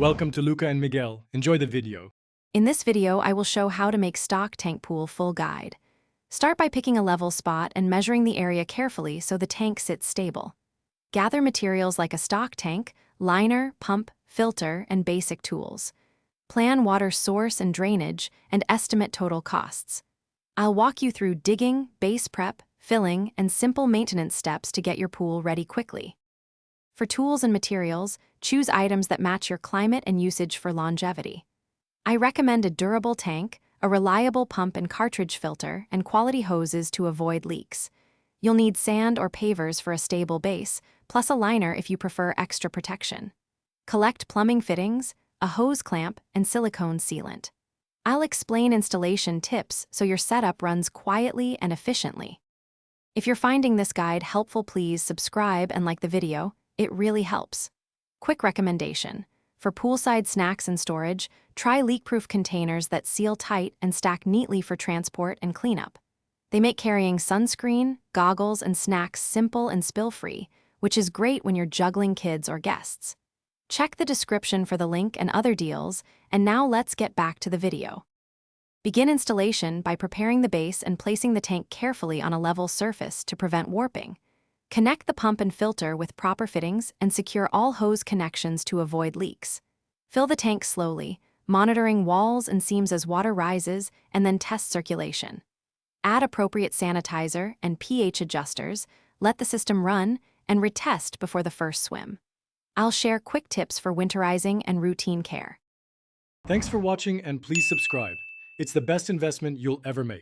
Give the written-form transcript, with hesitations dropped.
Welcome to Luca and Miguel. Enjoy the video. In this video, I will show how to make stock tank pool full guide. Start by picking a level spot and measuring the area carefully so the tank sits stable. Gather materials like a stock tank, liner, pump, filter, and basic tools. Plan water source and drainage, and estimate total costs. I'll walk you through digging, base prep, filling, and simple maintenance steps to get your pool ready quickly. For tools and materials, choose items that match your climate and usage for longevity. I recommend a durable tank, a reliable pump and cartridge filter, and quality hoses to avoid leaks. You'll need sand or pavers for a stable base, plus a liner if you prefer extra protection. Collect plumbing fittings, a hose clamp, and silicone sealant. I'll explain installation tips so your setup runs quietly and efficiently. If you're finding this guide helpful, please subscribe and like the video. It really helps. Quick recommendation. For poolside snacks and storage, try leak-proof containers that seal tight and stack neatly for transport and cleanup. They make carrying sunscreen, goggles, and snacks simple and spill-free, which is great when you're juggling kids or guests. Check the description for the link and other deals, and now let's get back to the video. Begin installation by preparing the base and placing the tank carefully on a level surface to prevent warping. Connect the pump and filter with proper fittings and secure all hose connections to avoid leaks. Fill the tank slowly, monitoring walls and seams as water rises, and then test circulation. Add appropriate sanitizer and pH adjusters, let the system run, and retest before the first swim. I'll share quick tips for winterizing and routine care. Thanks for watching and please subscribe. It's the best investment you'll ever make.